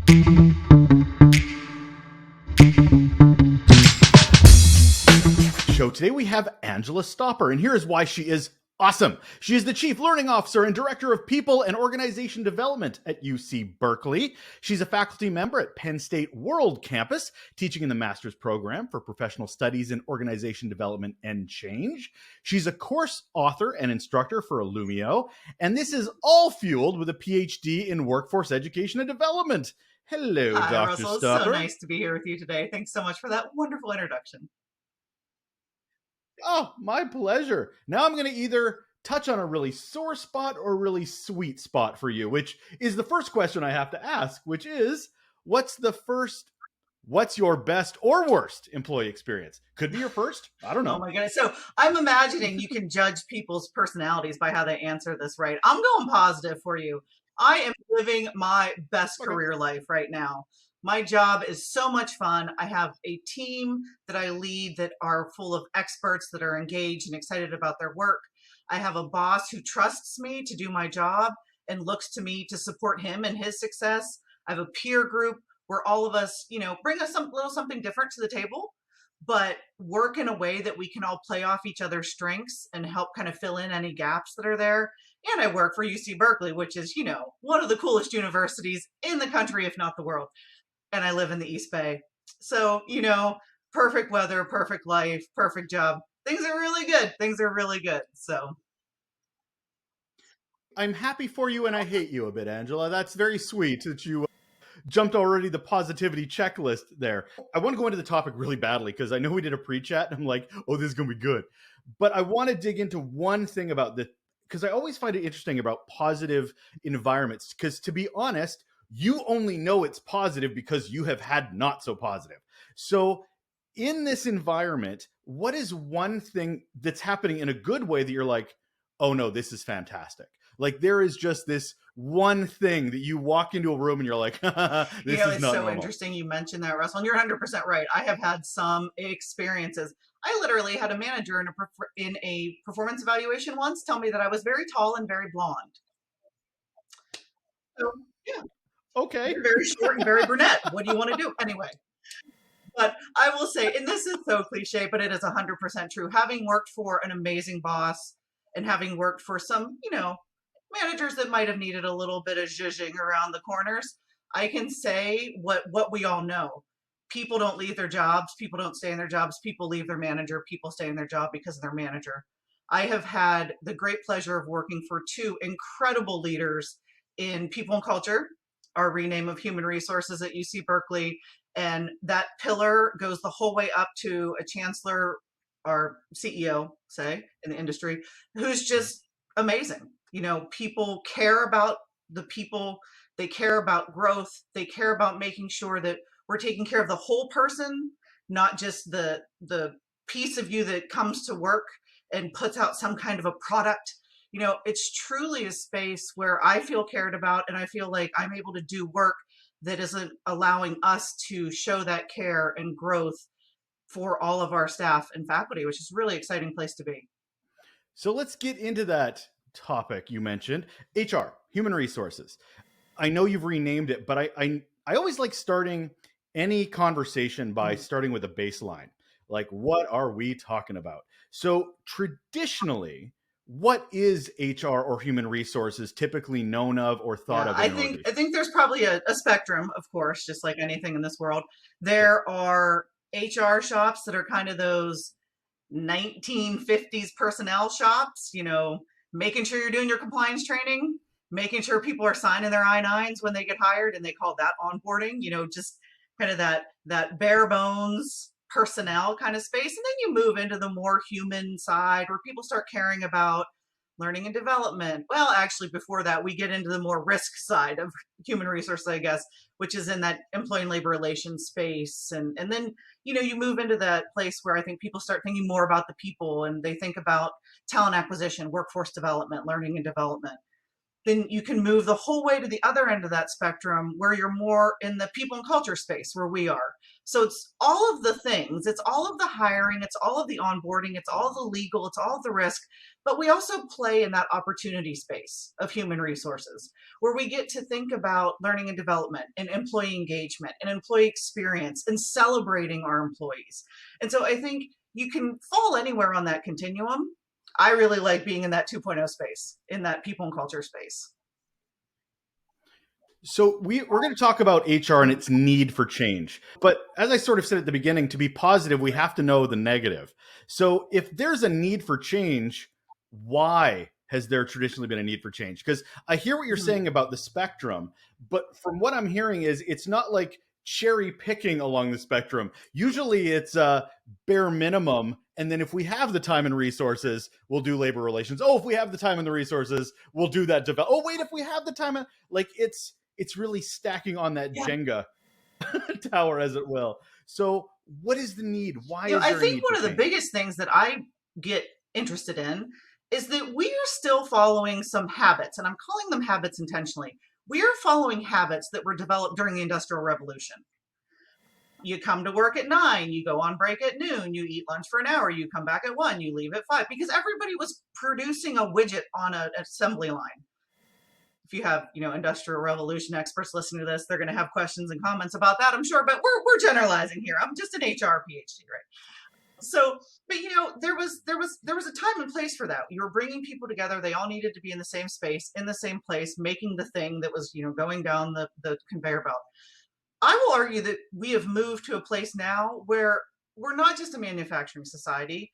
Show today we have Angela Stopper, and here is why she is awesome. She is the Chief Learning Officer and Director of People and Organization Development at UC Berkeley. She's a faculty member at Penn State World Campus, teaching in the master's program for professional studies in organization development and change. She's a course author and instructor for Illumio, and this is all fueled with a PhD in workforce education and development. Hello, Hi, Dr. Russell. Stopper. It's so nice to be here with you today. Thanks so much for that wonderful introduction. Oh, my pleasure. Now I'm going to either touch on a really sore spot or a really sweet spot for you, which is the first question I have to ask, which is, what's your best or worst employee experience? Could be your first. I don't know. Oh my goodness. So I'm imagining you can judge people's personalities by how they answer this, right? I'm going positive for you. I am living my best career life right now. My job is so much fun. I have a team that I lead that are full of experts that are engaged and excited about their work. I have a boss who trusts me to do my job and looks to me to support him and his success. I have a peer group where all of us, bring us something different to the table, but work in a way that we can all play off each other's strengths and help kind of fill in any gaps that are there. And I work for UC Berkeley, which is, one of the coolest universities in the country, if not the world. And I live in the East Bay. So, perfect weather, perfect life, perfect job. Things are really good. Things are really good. So I'm happy for you and I hate you a bit, Angela. That's very sweet that you jumped already the positivity checklist there. I want to go into the topic really badly because I know we did a pre-chat and I'm like, oh, this is going to be good. But I want to dig into one thing about this because I always find it interesting about positive environments because, to be honest, you only know it's positive because you have had not so positive. So in this environment, what is one thing that's happening in a good way that you're like, oh no, this is fantastic? Like there is just this one thing that you walk into a room and you're like, this is it's not so normal. Interesting you mentioned that, Russell, and you're 100% right. I have had some experiences. I literally had a manager in a performance evaluation once tell me that I was very tall and very blonde. So yeah. Okay. You're very short and very brunette. What do you want to do? Anyway. But I will say, and this is so cliche, but it is 100% true. Having worked for an amazing boss and having worked for some, managers that might have needed a little bit of zhuzhing around the corners, I can say what we all know. People don't leave their jobs. People don't stay in their jobs. People leave their manager. People stay in their job because of their manager. I have had the great pleasure of working for two incredible leaders in people and culture, our rename of human resources at UC Berkeley. And that pillar goes the whole way up to a chancellor, our CEO, say, in the industry, who's just amazing. People care about the people. They care about growth. They care about making sure that we're taking care of the whole person, not just the piece of you that comes to work and puts out some kind of a product. It's truly a space where I feel cared about and I feel like I'm able to do work that isn't allowing us to show that care and growth for all of our staff and faculty, which is a really exciting place to be. So let's get into that topic you mentioned, HR, human resources. I know you've renamed it, but I always like starting any conversation by starting with a baseline. Like, what are we talking about? So traditionally, what is HR or human resources typically known of or thought of? I think there's probably a spectrum, of course, just like anything in this world. There are HR shops that are kind of those 1950s personnel shops, making sure you're doing your compliance training, making sure people are signing their I-9s when they get hired, and they call that onboarding, just kind of that bare bones personnel kind of space. And then you move into the more human side where people start caring about learning and development. Well, actually, before that, we get into the more risk side of human resources, I guess, which is in that employee and labor relations space. And then, you move into that place where I think people start thinking more about the people and they think about talent acquisition, workforce development, learning and development. then you can move the whole way to the other end of that spectrum where you're more in the people and culture space where we are. So it's all of the things, it's all of the hiring, it's all of the onboarding, it's all of the legal, it's all of the risk, but we also play in that opportunity space of human resources where we get to think about learning and development and employee engagement and employee experience and celebrating our employees. And so I think you can fall anywhere on that continuum. I really like being in that 2.0 space, in that people and culture space. So we're going to talk about HR and its need for change. But as I sort of said at the beginning, to be positive, we have to know the negative. So if there's a need for change, why has there traditionally been a need for change? Because I hear what you're saying about the spectrum, but from what I'm hearing is it's not like cherry picking along the spectrum. Usually it's a bare minimum. And then if we have the time and resources, we'll do labor relations. Oh, if we have the time and the resources, we'll do that. Oh, wait, if we have the time, like it's really stacking on that Jenga tower, as it will. So what is the need? Why is there a need? I think one of the biggest things that I get interested in is that we are still following some habits, and I'm calling them habits intentionally. We are following habits that were developed during the Industrial Revolution. You come to work at 9, you go on break at noon, you eat lunch for an hour, you come back at 1, you leave at 5, because everybody was producing a widget on an assembly line. If you have, Industrial Revolution experts listening to this, they're going to have questions and comments about that, I'm sure, but we're generalizing here. I'm just an HR PhD, right? So, but there was a time and place for that. You were bringing people together. They all needed to be in the same space, in the same place, making the thing that was, going down the conveyor belt. I will argue that we have moved to a place now where we're not just a manufacturing society.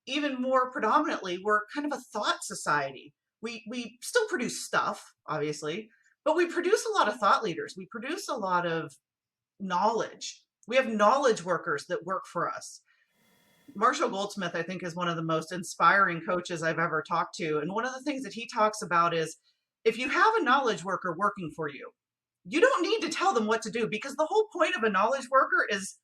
Even more predominantly, we're kind of a thought society. We still produce stuff, obviously, but we produce a lot of thought leaders. We produce a lot of knowledge. We have knowledge workers that work for us. Marshall Goldsmith, I think, is one of the most inspiring coaches I've ever talked to. And one of the things that he talks about is if you have a knowledge worker working for you, you don't need to tell them what to do, because the whole point of a knowledge worker is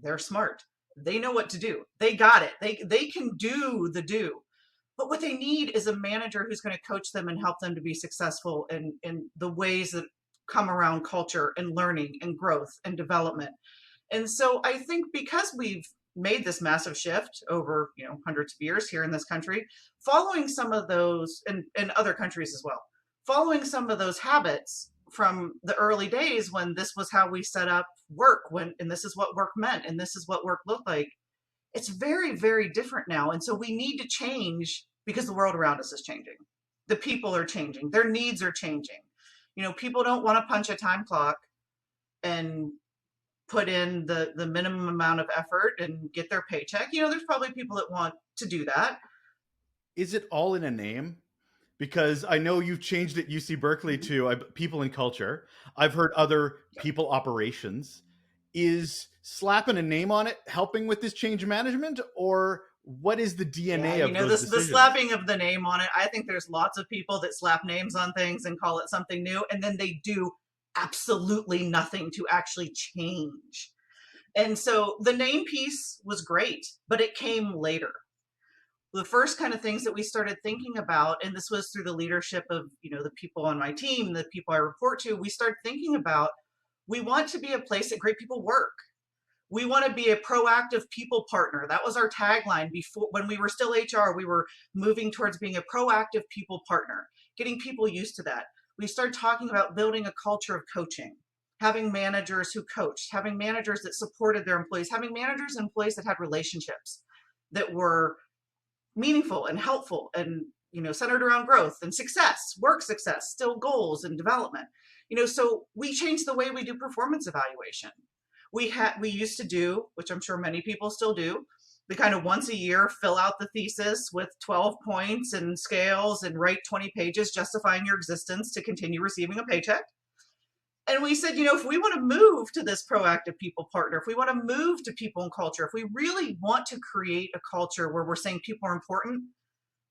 they're smart. They know what to do. They got it. They can do the do. But what they need is a manager who's going to coach them and help them to be successful in the ways that come around culture and learning and growth and development. And so I think because we've made this massive shift over hundreds of years here in this country, following some of those, and other countries as well, following some of those habits from the early days when this was how we set up work, and this is what work meant, and this is what work looked like. It's very, very different now. And so we need to change because the world around us is changing. The people are changing. Their needs are changing. People don't want to punch a time clock and put in the minimum amount of effort and get their paycheck. There's probably people that want to do that. Is it all in a name? Because I know you've changed it UC Berkeley to people and culture. I've heard other people operations. Is slapping a name on it helping with this change management, or what is the DNA of those decisions? The slapping of the name on it, I think there's lots of people that slap names on things and call it something new, and then they do absolutely nothing to actually change. And so the name piece was great, but it came later. The first kind of things that we started thinking about, and this was through the leadership of, the people on my team, the people I report to, we started thinking about, we want to be a place that great people work. We want to be a proactive people partner. That was our tagline before. When we were still HR, we were moving towards being a proactive people partner, getting people used to that. We started talking about building a culture of coaching, having managers who coached, having managers that supported their employees, having managers and employees that had relationships that were meaningful and helpful and centered around growth and success, work success, still goals and development. So we changed the way we do performance evaluation. We used to do, which I'm sure many people still do, the kind of once a year fill out the thesis with 12 points and scales and write 20 pages justifying your existence to continue receiving a paycheck. And we said, if we want to move to this proactive people partner, if we want to move to people and culture, if we really want to create a culture where we're saying people are important,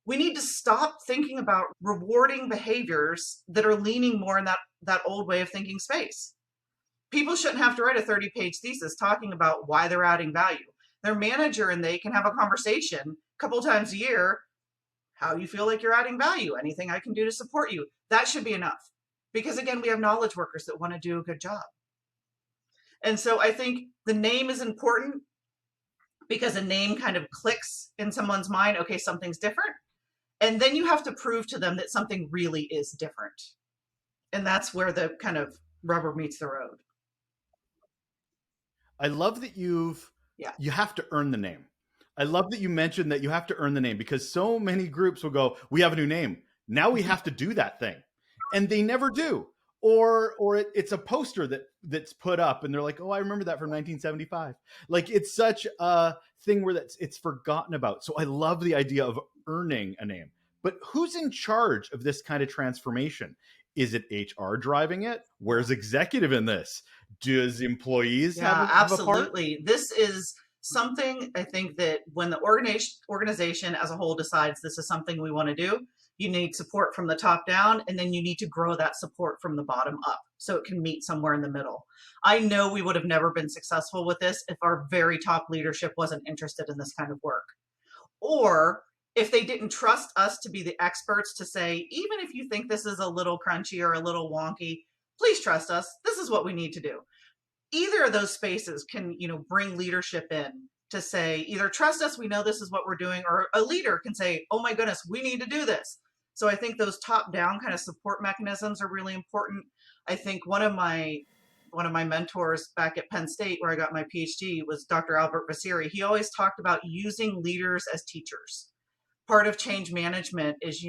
we need to stop thinking about rewarding behaviors that are leaning more in that old way of thinking space. People shouldn't have to write a 30-page thesis talking about why they're adding value. Their manager and they can have a conversation a couple times a year. How do you feel like you're adding value? Anything I can do to support you? That should be enough. Because again, we have knowledge workers that want to do a good job. And so I think the name is important because a name kind of clicks in someone's mind. Okay, something's different. And then you have to prove to them that something really is different. And that's where the kind of rubber meets the road. I love that you Yeah. have to earn the name. I love that you mentioned that you have to earn the name, because so many groups will go, we have a new name. Now we have to do that thing. And they never do. Or it's a poster that's put up and they're like, oh, I remember that from 1975. Like, it's such a thing where it's forgotten about. So I love the idea of earning a name. But who's in charge of this kind of transformation? Is it HR driving it? Where's executive in this? Does employees Yeah, have a part? absolutely. This is something I think that when the organization as a whole decides this is something we want to do, you need support from the top down, and then you need to grow that support from the bottom up so it can meet somewhere in the middle. I know we would have never been successful with this if our very top leadership wasn't interested in this kind of work. Or if they didn't trust us to be the experts to say, even if you think this is a little crunchy or a little wonky, please trust us. This is what we need to do. Either of those spaces can, bring leadership in to say, either trust us, we know this is what we're doing, or a leader can say, oh my goodness, we need to do this. So I think those top down kind of support mechanisms are really important. I think one of my mentors back at Penn State, where I got my PhD, was Dr. Albert Vasiri. He always talked about using leaders as teachers. Part of change management is,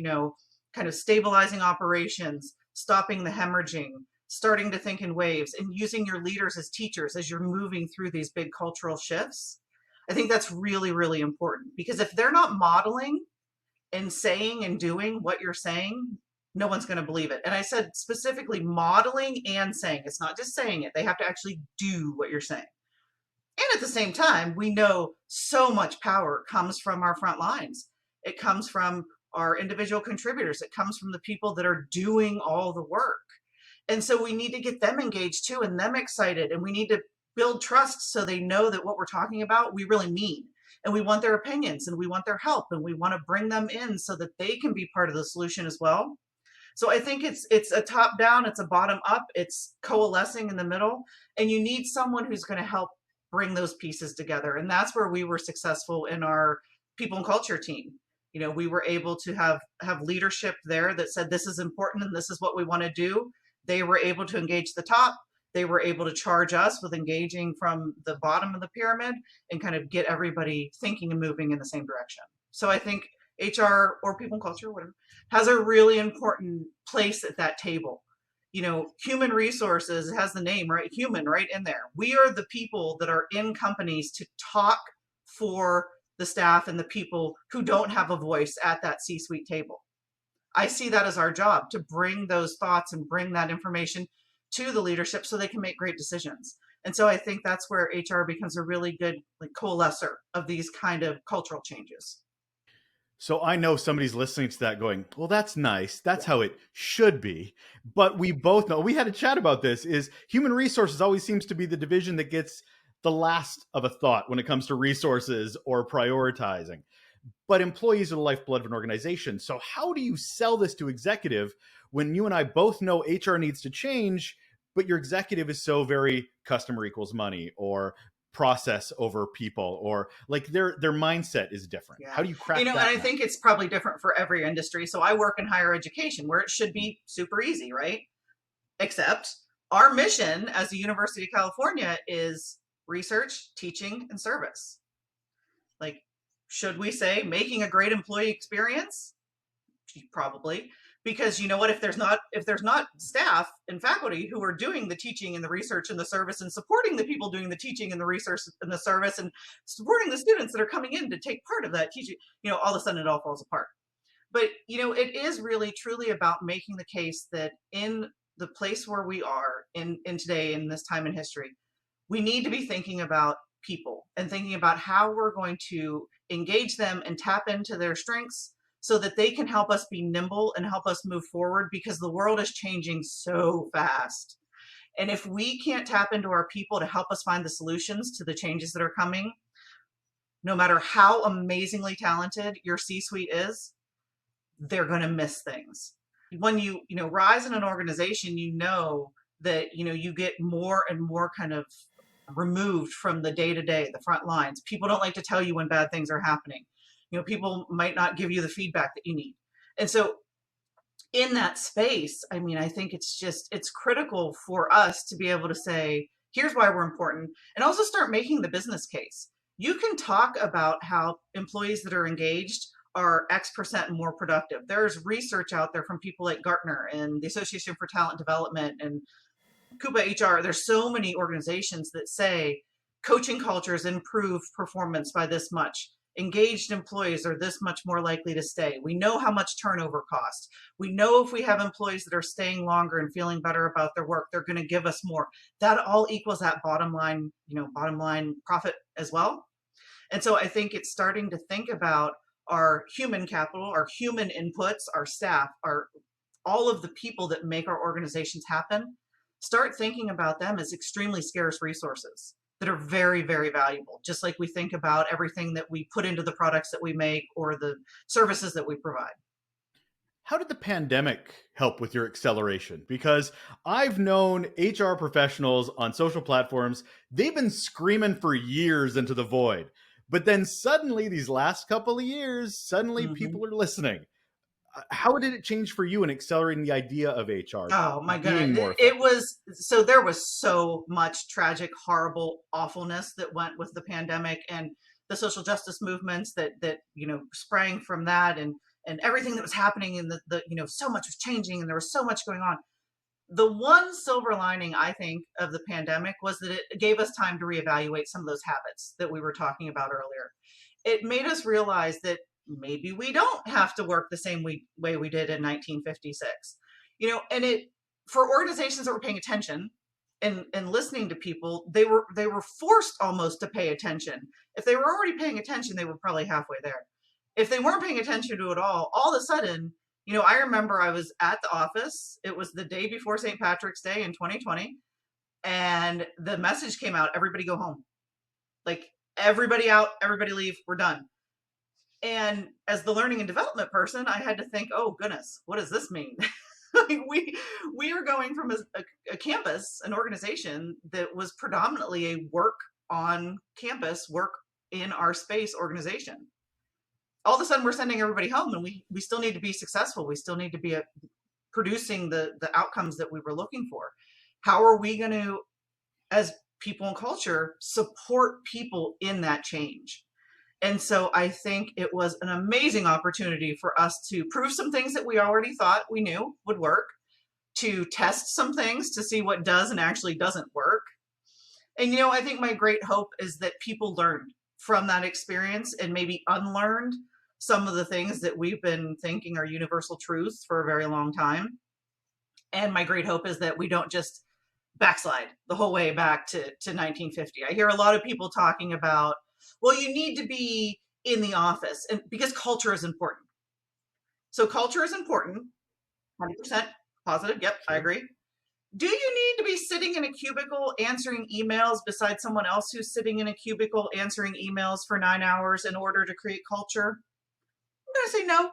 kind of stabilizing operations, stopping the hemorrhaging, starting to think in waves, and using your leaders as teachers as you're moving through these big cultural shifts. I think that's really, really important, because if they're not modeling and saying and doing what you're saying, no one's going to believe it. And I said specifically modeling and saying. It's not just saying it. They have to actually do what you're saying. And at the same time, we know so much power comes from our front lines. It comes from our individual contributors. It comes from the people that are doing all the work. And so we need to get them engaged too, and them excited. And we need to build trust so they know that what we're talking about, we really mean. And we want their opinions, and we want their help, and we want to bring them in so that they can be part of the solution as well. So I think it's a top down, it's a bottom up, it's coalescing in the middle, and you need someone who's going to help bring those pieces together. And that's where we were successful in our people and culture team. We were able to have leadership there that said, this is important and this is what we want to do. They were able to engage the top. They were able to charge us with engaging from the bottom of the pyramid and kind of get everybody thinking and moving in the same direction. So I think HR or people and culture, whatever, has a really important place at that table. Human resources has the name, right? Human right in there. We are the people that are in companies to talk for the staff and the people who don't have a voice at that C-suite table. I see that as our job, to bring those thoughts and bring that information to the leadership so they can make great decisions. And so I think that's where HR becomes a really good coalescer of these kind of cultural changes. So I know somebody's listening to that going, well, that's nice. That's how it should be. But we both know, we had a chat about this, is human resources always seems to be the division that gets the last of a thought when it comes to resources or prioritizing. But employees are the lifeblood of an organization. So how do you sell this to executive when you and I both know HR needs to change, but your executive is so very customer equals money, or process over people, or like their mindset is different? Yeah. How do you crack that? And I think it's probably different for every industry. So I work in higher education where it should be super easy, right? Except our mission as the University of California is research, teaching, and service. Like, should we say making a great employee experience? Probably. Because you know what, if there's not staff and faculty who are doing the teaching and the research and the service and supporting the people doing the teaching and the research and the service and supporting the students that are coming in to take part of that teaching, all of a sudden it all falls apart. But it is really truly about making the case that in the place where we are in today, in this time in history, we need to be thinking about people and thinking about how we're going to engage them and tap into their strengths so that they can help us be nimble and help us move forward, because the world is changing so fast. And if we can't tap into our people to help us find the solutions to the changes that are coming, no matter how amazingly talented your C-suite is, they're going to miss things. when you know, rise in an organization, you know that, you know, you get more and more kind of removed from the day to day, the front lines. People don't like to tell you when bad things are happening. You know, people might not give you the feedback that you need. And so in that space, I mean, I think it's just, it's critical for us to be able to say, here's why we're important, and also start making the business case. You can talk about how employees that are engaged are X% more productive. There's research out there from people like Gartner and the Association for Talent Development and Coupa HR. There's so many organizations that say coaching cultures improve performance by this much. Engaged employees are this much more likely to stay. We know how much turnover costs. We know if we have employees that are staying longer and feeling better about their work, they're going to give us more. That all equals that bottom line, you know, bottom line profit as well. And so I think it's starting to think about our human capital, our human inputs, our staff, our all of the people that make our organizations happen. Start thinking about them as extremely scarce resources that are very, very valuable, just like we think about everything that we put into the products that we make or the services that we provide. How did the pandemic help with your acceleration? Because I've known HR professionals on social platforms, they've been screaming for years into the void. But then suddenly, these last couple of years, suddenly Mm-hmm. people are listening. How did it change for you in accelerating the idea of HR Oh my being goodness. more It effective? was, so there was so much tragic, horrible awfulness that went with the pandemic and the social justice movements that, you know, sprang from that, and everything that was happening in the, you know, so much was changing and there was so much going on. The one silver lining, I think, of the pandemic was that it gave us time to reevaluate some of those habits that we were talking about earlier. It made us realize that maybe we don't have to work the same way we did in 1956. You know, and it, for organizations that were paying attention and listening to people, they were forced almost to pay attention. If they were already paying attention, they were probably halfway there. If they weren't paying attention to it all of a sudden, you know, I remember I was at the office. It was the day before St. Patrick's Day in 2020, and the message came out, everybody go home. Like, everybody out, everybody leave, we're done. And as the learning and development person, I had to think, oh goodness, what does this mean? Like, we are going from a campus, an organization that was predominantly a work on campus, work in our space organization. All of a sudden, we're sending everybody home, and we still need to be successful. We still need to be producing the outcomes that we were looking for. How are we going to, as people and culture, support people in that change? And so I think it was an amazing opportunity for us to prove some things that we already thought we knew would work, to test some things to see what does and actually doesn't work. And, you know, I think my great hope is that people learned from that experience and maybe unlearned some of the things that we've been thinking are universal truths for a very long time. And my great hope is that we don't just backslide the whole way back to 1950. I hear a lot of people talking about, well, you need to be in the office, and because culture is important. So culture is important, 100% positive. Yep, I Sure. agree. Do you need to be sitting in a cubicle answering emails beside someone else who's sitting in a cubicle answering emails for 9 hours in order to create culture? I'm going to say no.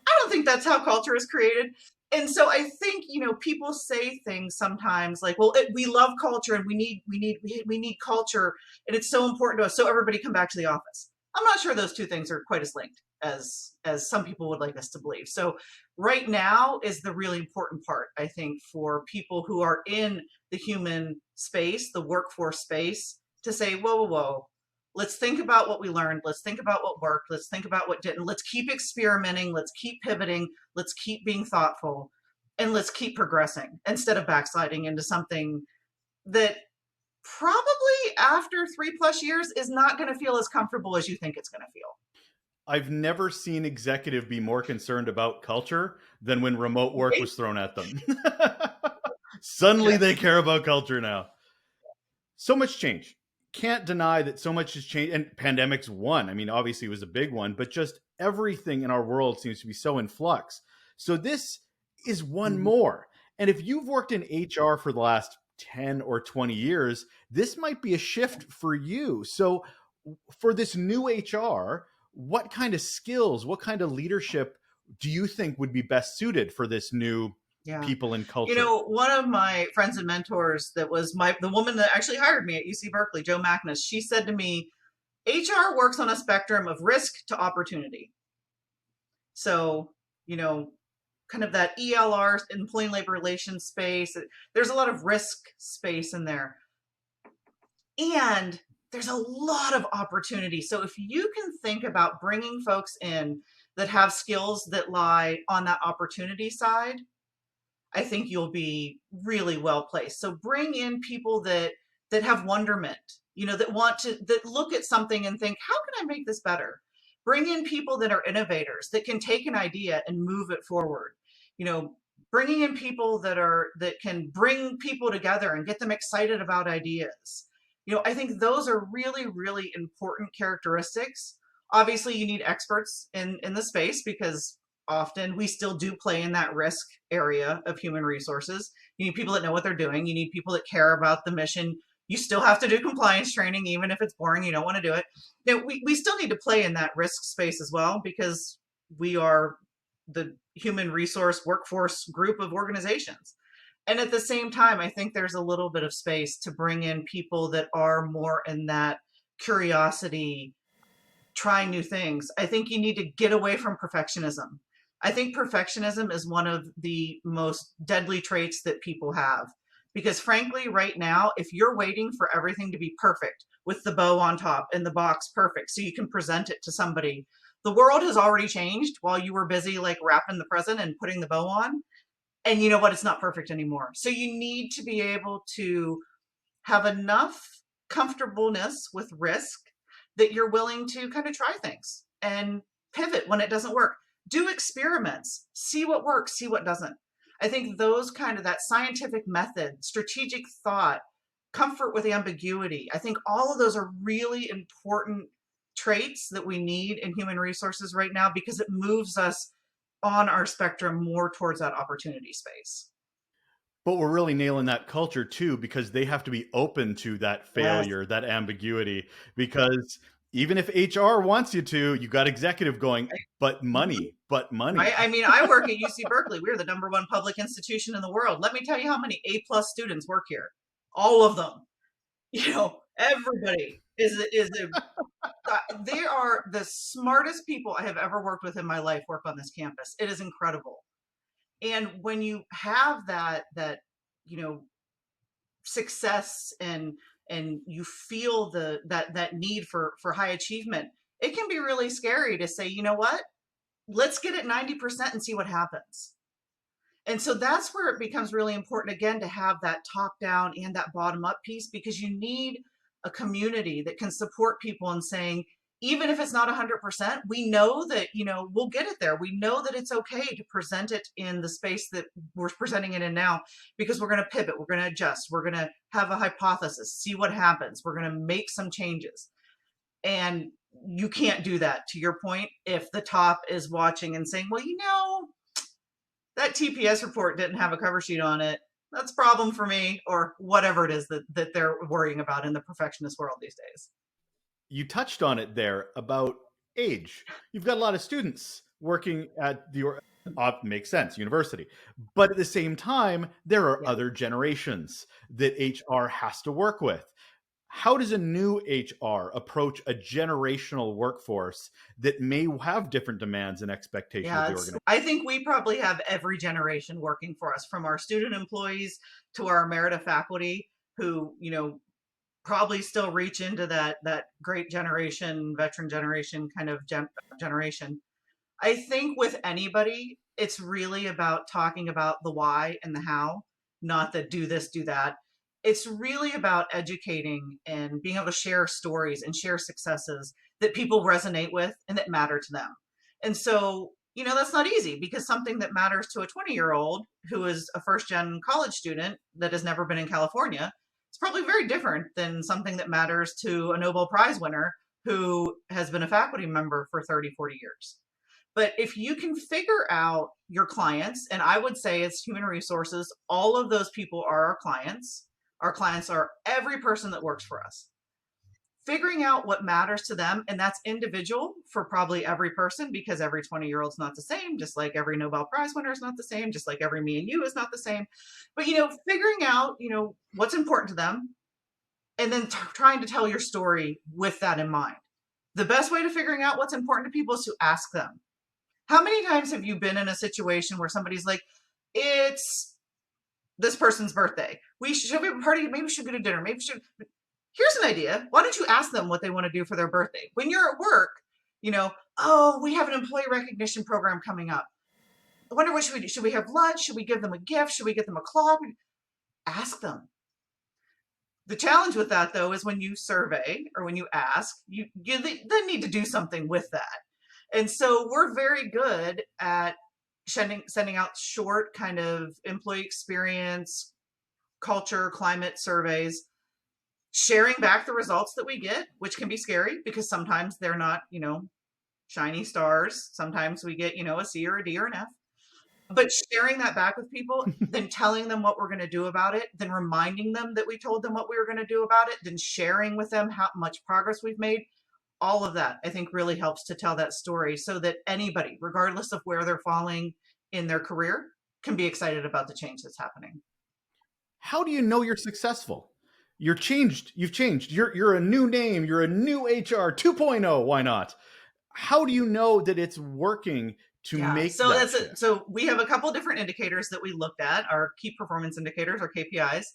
I don't think that's how culture is created. And so I think, you know, people say things sometimes like, well, we love culture and we need culture, and it's so important to us, so everybody come back to the office. I'm not sure those two things are quite as linked as some people would like us to believe. So right now is the really important part, I think, for people who are in the human space, the workforce space, to say, whoa, whoa, whoa, let's think about what we learned. Let's think about what worked. Let's think about what didn't. Let's keep experimenting. Let's keep pivoting. Let's keep being thoughtful, and let's keep progressing instead of backsliding into something that probably after 3+ years is not going to feel as comfortable as you think it's going to feel. I've never seen executive be more concerned about culture than when remote work Right? was thrown at them. Suddenly they Yes. care about culture now. So much change. Can't deny that so much has changed. And pandemic's one. I mean, obviously it was a big one, but just everything in our world seems to be so in flux. So this is one Mhm. more. And if you've worked in HR for the last 10 or 20 years, this might be a shift for you. So for this new HR, what kind of skills, what kind of leadership do you think would be best suited for this new Yeah. people and culture? One of my friends and mentors that was the woman that actually hired me at UC Berkeley, Joe Magnus, she said to me, HR works on a spectrum of risk to opportunity. So, you know, kind of that ELR, employee and labor relations space, there's a lot of risk space in there. And there's a lot of opportunity. So if you can think about bringing folks in that have skills that lie on that opportunity side, I think you'll be really well placed. So bring in people that have wonderment, that look at something and think, how can I make this better? Bring in people that are innovators, that can take an idea and move it forward. Bringing in people that can bring people together and get them excited about ideas. I think those are really, really important characteristics. Obviously, you need experts in the space, because often we still do play in that risk area of human resources. You need people that know what they're doing. You need people that care about the mission. You still have to do compliance training, even if it's boring, you don't want to do it. We still need to play in that risk space as well, because we are the human resource workforce group of organizations. And at the same time, I think there's a little bit of space to bring in people that are more in that curiosity, trying new things. I think you need to get away from perfectionism. I think perfectionism is one of the most deadly traits that people have. Because frankly, right now, if you're waiting for everything to be perfect with the bow on top and the box perfect so you can present it to somebody, the world has already changed while you were busy like wrapping the present and putting the bow on. And you know what? It's not perfect anymore. So you need to be able to have enough comfortableness with risk that you're willing to kind of try things and pivot when it doesn't work. Do experiments, see what works, see what doesn't. I think those kind of that scientific method, strategic thought, comfort with ambiguity, I think all of those are really important traits that we need in human resources right now, because it moves us on our spectrum more towards that opportunity space. But we're really nailing that culture too, because they have to be open to that Yes. failure, that ambiguity. Because even if HR wants you to, you got executive going, but Mhm. money, but Right. money. I mean, I work at UC Berkeley. We're the #1 public institution in the world. Let me tell you how many A+ students work here. All of them. Everybody they are the smartest people I have ever worked with in my life work on this campus. It is incredible. And when you have that you know success, and you feel that need for high achievement, it can be really scary to say, you know what, let's get it 90% and see what happens. And so that's where it becomes really important, again, to have that top down and that bottom up piece, because you need a community that can support people in saying, even if it's not 100%, we know that, we'll get it there. We know that it's okay to present it in the space that we're presenting it in now, because we're going to pivot, we're going to adjust, we're going to have a hypothesis, see what happens, we're going to make some changes. And you can't do that, to your point, if the top is watching and saying, well, that TPS report didn't have a cover sheet on it. That's a problem for me, or whatever it is that they're worrying about in the perfectionist world these days. You touched on it there about age. You've got a lot of students working at the makes sense, university. But at the same time, there are Yeah. other generations that HR has to work with. How does a new HR approach a generational workforce that may have different demands and expectations of Yeah, the organization? I think we probably have every generation working for us, from our student employees to our emerita faculty, who, probably still reach into that great generation, veteran generation kind of generation. I think with anybody, it's really about talking about the why and the how, not the do this, do that. It's really about educating and being able to share stories and share successes that people resonate with and that matter to them. And so, that's not easy, because something that matters to a 20-year-old who is a first gen college student that has never been in California, it's probably very different than something that matters to a Nobel Prize winner who has been a faculty member for 30, 40 years. But if you can figure out your clients, and I would say it's human resources, all of those people are our clients. Our clients are every person that works for us. figuring out what matters to them, and that's individual for probably every person, because every 20-year-old's not the same, just like every Nobel Prize winner is not the same, just like every me and you is not the same. But figuring out what's important to them, and then trying to tell your story with that in mind. The best way to figuring out what's important to people is to ask them. How many times have you been in a situation where somebody's like, it's this person's birthday, we should have a party, maybe we should go to dinner, maybe we should. Here's an idea. Why don't you ask them what they want to do for their birthday? When you're at work, oh, we have an employee recognition program coming up. I wonder what should we do? Should we have lunch? Should we give them a gift? Should we get them a clock? Ask them. The challenge with that, though, is when you survey or when you ask, you then need to do something with that. And so we're very good at sending out short kind of employee experience, culture, climate surveys, sharing back the results that we get, which can be scary because sometimes they're not, shiny stars. Sometimes we get, a C or a D or an F. But sharing that back with people, then telling them what we're going to do about it, then reminding them that we told them what we were going to do about it, then sharing with them how much progress we've made, all of that, I think, really helps to tell that story so that anybody, regardless of where they're falling in their career, can be excited about the change that's happening. How do you know you're successful? You've changed. You're a new name. You're a new HR 2.0. Why not? How do you know that it's working to make so that that's shift? it. So we have a couple different indicators that we looked at, our key performance indicators, or KPIs.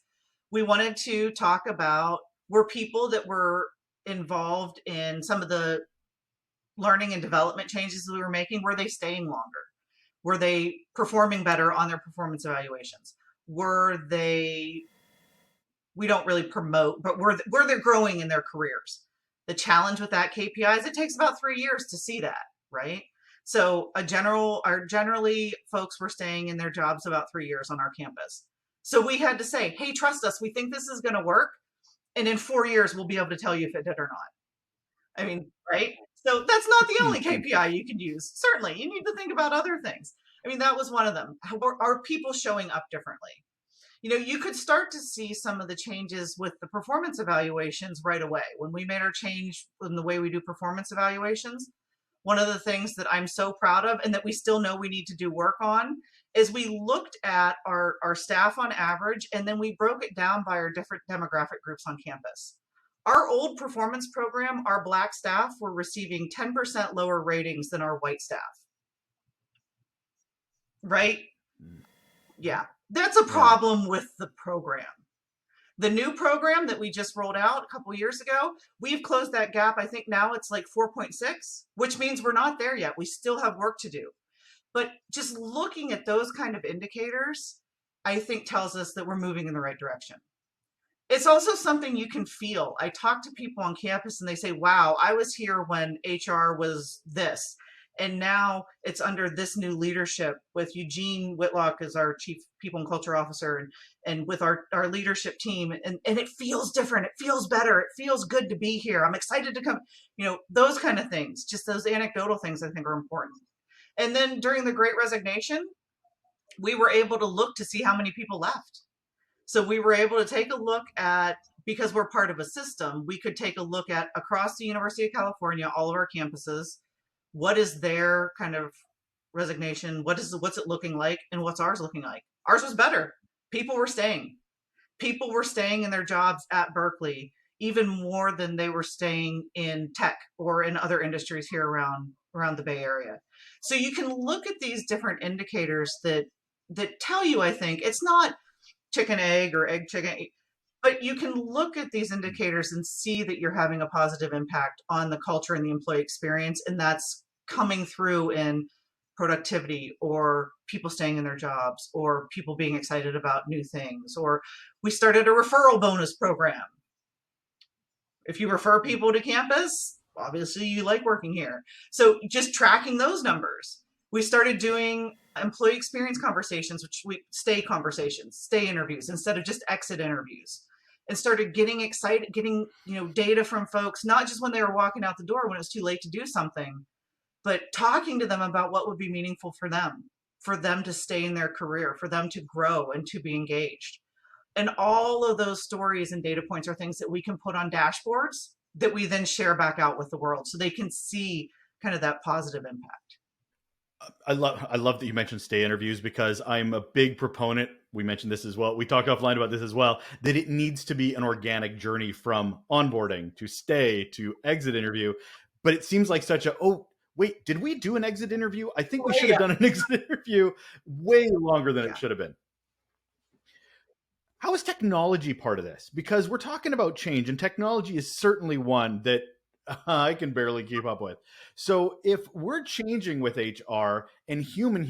We wanted to talk about, were people that were involved in some of the learning and development changes we were making, were they staying longer? Were they performing better on their performance evaluations? Were they, we don't really promote, but were they growing in their careers? The challenge with that KPI is it takes about 3 years to see that, right? So generally folks were staying in their jobs about 3 years on our campus. So we had to say, hey, trust us, we think this is going to work. And in 4 years, we'll be able to tell you if it did or not. I mean, right? So that's not the only KPI you can use. Certainly, you need to think about other things. I mean, that was one of them. Are people showing up differently? You could start to see some of the changes with the performance evaluations right away. When we made our change in the way we do performance evaluations, one of the things that I'm so proud of and that we still know we need to do work on is we looked at our staff on average, and then we broke it down by our different demographic groups on campus. Our old performance program, our Black staff were receiving 10% lower ratings than our white staff. Right? Yeah. That's a problem with the program. The new program that we just rolled out a couple years ago, we've closed that gap. I think now it's like 4.6, which means we're not there yet. We still have work to do. But just looking at those kind of indicators, I think tells us that we're moving in the right direction. It's also something you can feel. I talk to people on campus and they say, wow, I was here when HR was this. And now it's under this new leadership with Eugene Whitlock as our chief people and culture officer, and with our leadership team. And it feels different. It feels better. It feels good to be here. I'm excited to come, those kind of things, just those anecdotal things I think are important. And then during the Great Resignation, we were able to look to see how many people left. So we were able to take a look at, because we're part of a system, we could take a look at across the University of California, all of our campuses, what is their kind of resignation? What's it looking like? And what's ours looking like? Ours was better. People were staying. People were staying in their jobs at Berkeley even more than they were staying in tech or in other industries here around the Bay Area. So you can look at these different indicators that tell you, I think, it's not chicken egg or egg chicken, but you can look at these indicators and see that you're having a positive impact on the culture and the employee experience, and that's coming through in productivity or people staying in their jobs or people being excited about new things. Or we started a referral bonus program. If you refer people to campus, obviously you like working here. So just tracking those numbers. We started doing employee experience conversations, stay interviews instead of just exit interviews, and started getting excited, getting data from folks, not just when they were walking out the door when it was too late to do something, but talking to them about what would be meaningful for them to stay in their career, for them to grow and to be engaged. And all of those stories and data points are things that we can put on dashboards that we then share back out with the world so they can see kind of that positive impact. I love that you mentioned stay interviews, because I'm a big proponent. We mentioned this as well. We talked offline about this as well, that it needs to be an organic journey from onboarding to stay to exit interview. But it seems like such a, oh, wait, did we do an exit interview? I think we Oh, should yeah. have done an exit interview way longer than it Yeah. should have been. How is technology part of this? Because we're talking about change, and technology is certainly one that I can barely keep up with. So, if we're changing with HR and human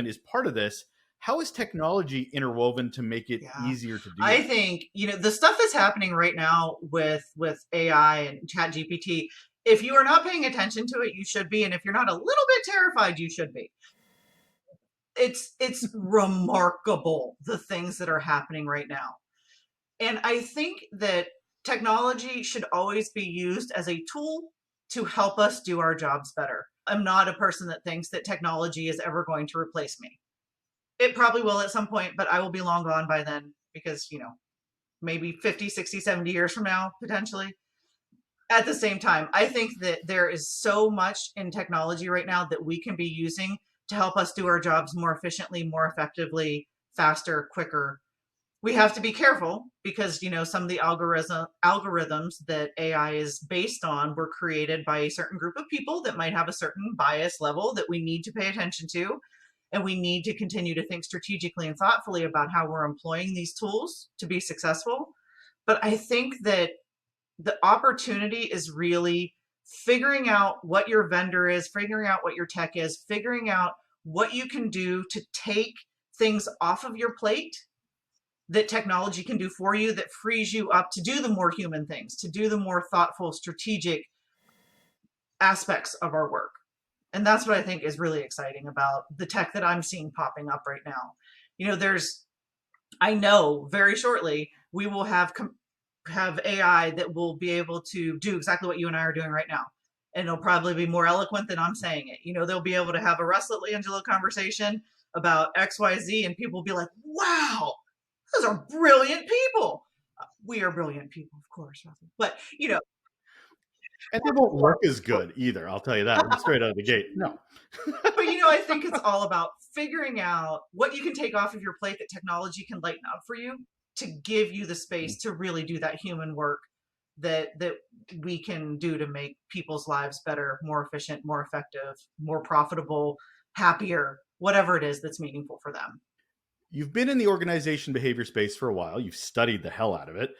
is part of this, how is technology interwoven to make it Yeah. easier to do I that? think, the stuff that's happening right now with AI and Chat GPT, if you are not paying attention to it, you should be. And if you're not a little bit terrified, you should be. It's remarkable the things that are happening right now. And I think that technology should always be used as a tool to help us do our jobs better. I'm not a person that thinks that technology is ever going to replace me. It probably will at some point, but I will be long gone by then because, maybe 50, 60, 70 years from now, potentially. At the same time, I think that there is so much in technology right now that we can be using to help us do our jobs more efficiently, more effectively, faster, quicker. We have to be careful because, some of the algorithms that AI is based on were created by a certain group of people that might have a certain bias level that we need to pay attention to. And we need to continue to think strategically and thoughtfully about how we're employing these tools to be successful. But I think that the opportunity is really figuring out what your vendor is, figuring out what your tech is, figuring out what you can do to take things off of your plate that technology can do for you that frees you up to do the more human things, to do the more thoughtful, strategic aspects of our work. And that's what I think is really exciting about the tech that I'm seeing popping up right now. I know very shortly we will have AI that will be able to do exactly what you and I are doing right now. And it'll probably be more eloquent than I'm saying it. They'll be able to have a Russell Angelo conversation about XYZ, and people will be like, wow, those are brilliant people. We are brilliant people, of course, Russell. But, And they won't look as good either. I'll tell you that straight out of the gate. No. but I think it's all about figuring out what you can take off of your plate that technology can lighten up for you to give you the space to really do that human work that we can do to make people's lives better, more efficient, more effective, more profitable, happier, whatever it is that's meaningful for them. You've been in the organization behavior space for a while. You've studied the hell out of it.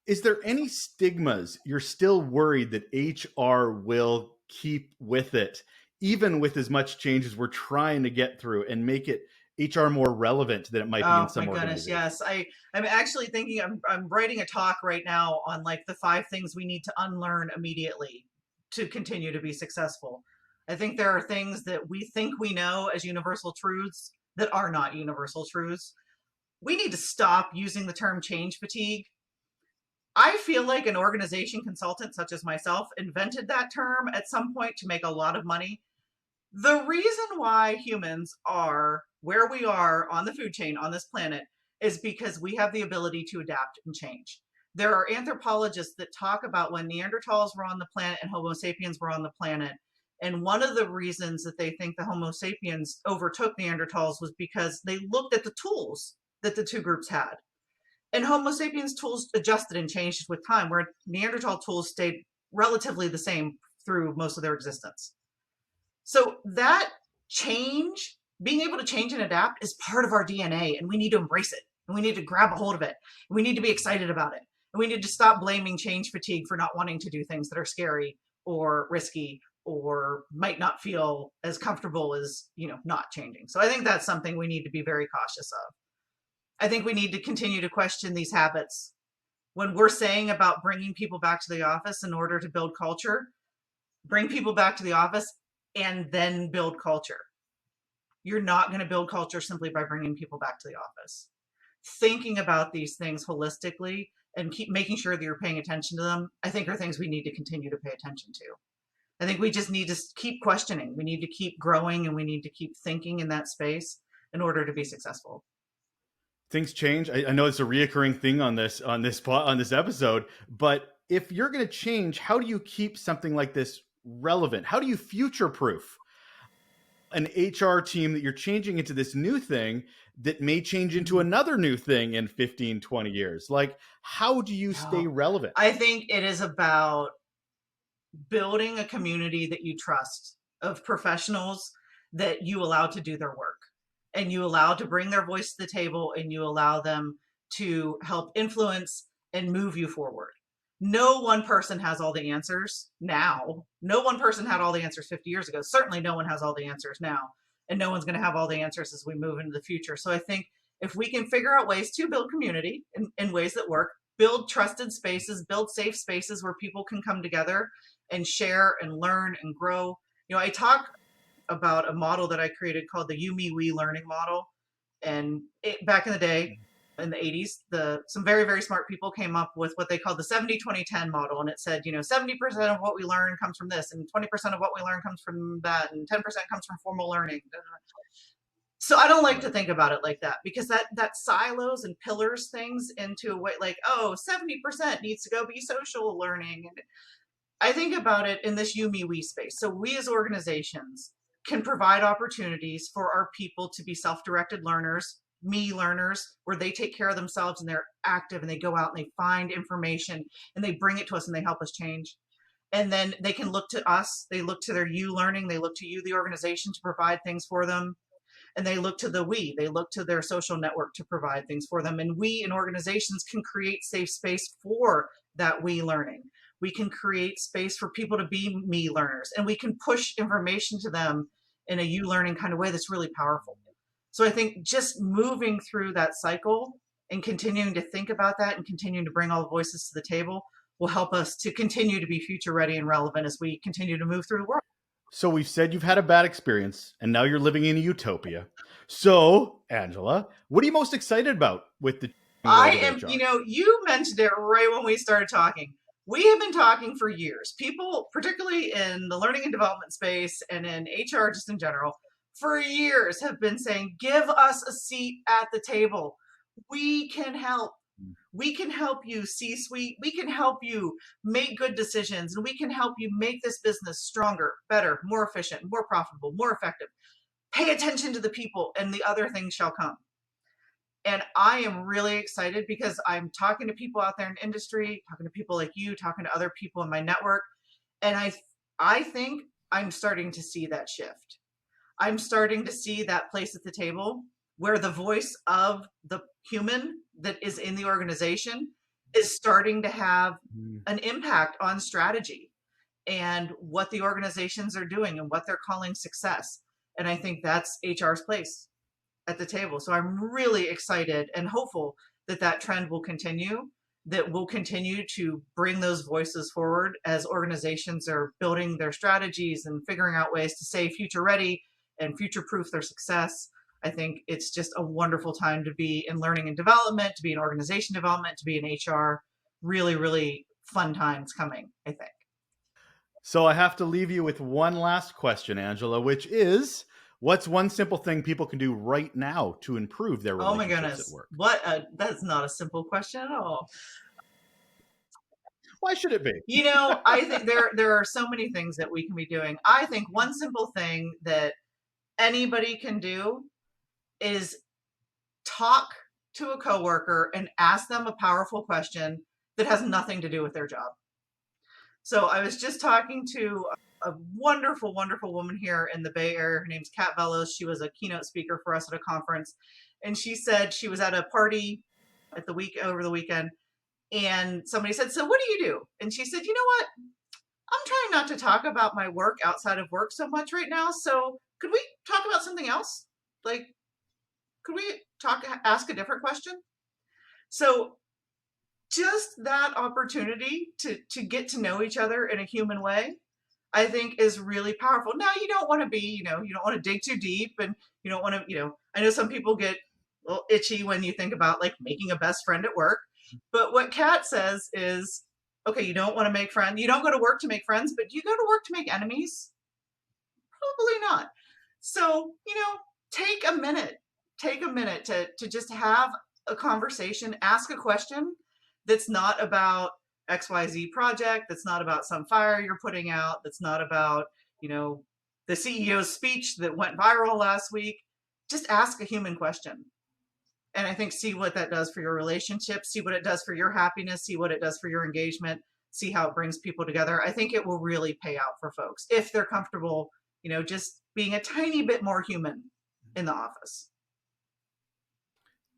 Is there any stigmas you're still worried that HR will keep with it, even with as much change as we're trying to get through and make it HR more relevant than it might be in Oh my some goodness, organizations? yes. I'm actually thinking I'm writing a talk right now on like the 5 things we need to unlearn immediately to continue to be successful. I think there are things that we think we know as universal truths that are not universal truths. We need to stop using the term change fatigue. I feel like an organization consultant such as myself invented that term at some point to make a lot of money. The reason why humans are where we are on the food chain on this planet is because we have the ability to adapt and change. There are anthropologists that talk about when Neanderthals were on the planet and Homo sapiens were on the planet. And one of the reasons that they think the Homo sapiens overtook Neanderthals was because they looked at the tools that the two groups had. And Homo sapiens tools adjusted and changed with time, where Neanderthal tools stayed relatively the same through most of their existence. So that change, being able to change and adapt is part of our DNA, and we need to embrace it. And we need to grab a hold of it. And we need to be excited about it. And we need to stop blaming change fatigue for not wanting to do things that are scary or risky or might not feel as comfortable as, not changing. So I think that's something we need to be very cautious of. I think we need to continue to question these habits. When we're saying about bringing people back to the office in order to build culture, bring people back to the office and then build culture. You're not going to build culture simply by bringing people back to the office. Thinking about these things holistically and keep making sure that you're paying attention to them, I think are things we need to continue to pay attention to. I think we just need to keep questioning. We need to keep growing and we need to keep thinking in that space in order to be successful. Things change. I know it's a reoccurring thing on this episode, but if you're going to change, how do you keep something like this relevant? How do you future proof an HR team that you're changing into this new thing that may change into another new thing in 15, 20 years? Like, how do you stay relevant? I think it is about building a community that you trust of professionals that you allow to do their work and you allow to bring their voice to the table and you allow them to help influence and move you forward. No one person has all the answers now. No one person had all the answers 50 years ago. Certainly no one has all the answers now. And no one's going to have all the answers as we move into the future. So I think if we can figure out ways to build community in ways that work, build trusted spaces, build safe spaces where people can come together and share and learn and grow. I talk about a model that I created called the You, Me, We learning model. And back in the day, in the 80s, some very, very smart people came up with what they called the 70-20-10 model. And it said, 70% of what we learn comes from this, and 20% of what we learn comes from that, and 10% comes from formal learning. So I don't like to think about it like that, because that silos and pillars things into a way like, 70% needs to go be social learning. And I think about it in this you, me, we space. So we as organizations can provide opportunities for our people to be self-directed learners, me learners, where they take care of themselves and they're active and they go out and they find information and they bring it to us and they help us change. And then they can look to us, they look to their you learning, they look to you, the organization, to provide things for them. And they look to they look to their social network to provide things for them. And we in organizations can create safe space for that we learning. We can create space for people to be me learners, and we can push information to them in a you learning kind of way that's really powerful. So I think just moving through that cycle and continuing to think about that and continuing to bring all the voices to the table will help us to continue to be future ready and relevant as we continue to move through the world. So we've said you've had a bad experience and now you're living in a utopia. So, Angela, what are you most excited about with the I am, you mentioned it right when we started talking. We have been talking for years. People, particularly in the learning and development space and in HR just in general, for years have been saying, give us a seat at the table. We can help. We can help you C-suite. We can help you make good decisions, and we can help you make this business stronger, better, more efficient, more profitable, more effective. Pay attention to the people, and the other things shall come. And I am really excited because I'm talking to people out there in industry, talking to people like you, talking to other people in my network. And I think I'm starting to see that shift. I'm starting to see that place at the table where the voice of the human that is in the organization is starting to have an impact on strategy and what the organizations are doing and what they're calling success. And I think that's HR's place at the table. So I'm really excited and hopeful that that trend will continue, that we'll continue to bring those voices forward as organizations are building their strategies and figuring out ways to stay future ready and future proof their success. I think it's just a wonderful time to be in learning and development, to be in organization development, to be in HR. Really, really fun times coming, I think. So I have to leave you with one last question, Angela, which is, what's one simple thing people can do right now to improve their relationships at work? Oh my goodness. That's not a simple question at all. Why should it be? I think there are so many things that we can be doing. I think one simple thing that anybody can do is talk to a coworker and ask them a powerful question that has nothing to do with their job. So I was just talking to a wonderful, wonderful woman here in the Bay Area. Her name's Kat Velos. She was a keynote speaker for us at a conference. And she said she was at a party over the weekend. And somebody said, so what do you do? And she said, you know what? I'm trying not to talk about my work outside of work so much right now. So could we talk about something else? Like, could we ask a different question? So just that opportunity to get to know each other in a human way, I think is really powerful. Now, you don't want to be, you don't want to dig too deep, and you don't want to, I know some people get a little itchy when you think about like making a best friend at work. But what Kat says is, okay, you don't want to make friends. You don't go to work to make friends, but do you go to work to make enemies? Probably not. So, take a minute to just have a conversation, ask a question that's not about XYZ project, that's not about some fire you're putting out, that's not about, the CEO's speech that went viral last week. Just ask a human question. And I think see what that does for your relationship, see what it does for your happiness, see what it does for your engagement, see how it brings people together. I think it will really pay out for folks if they're comfortable, just being a tiny bit more human in the office.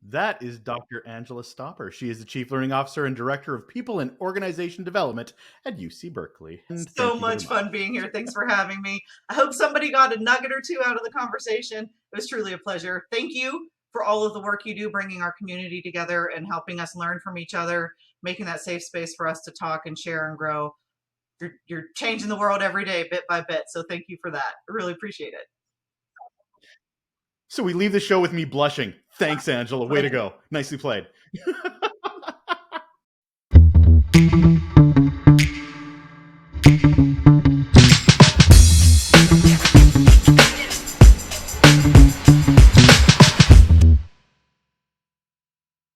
That is Dr. Angela Stopper. She is the Chief Learning Officer and Director of People and Organization Development at UC Berkeley. And So thank you very much much. fun being here. Thanks for having me. I hope somebody got a nugget or two out of the conversation. It was truly a pleasure. Thank you for all of the work you do, bringing our community together and helping us learn from each other, making that safe space for us to talk and share and grow. You're changing the world every day, bit by bit. So thank you for that. I really appreciate it. So we leave the show with me blushing. Thanks, Angela. Way to go. Nicely played.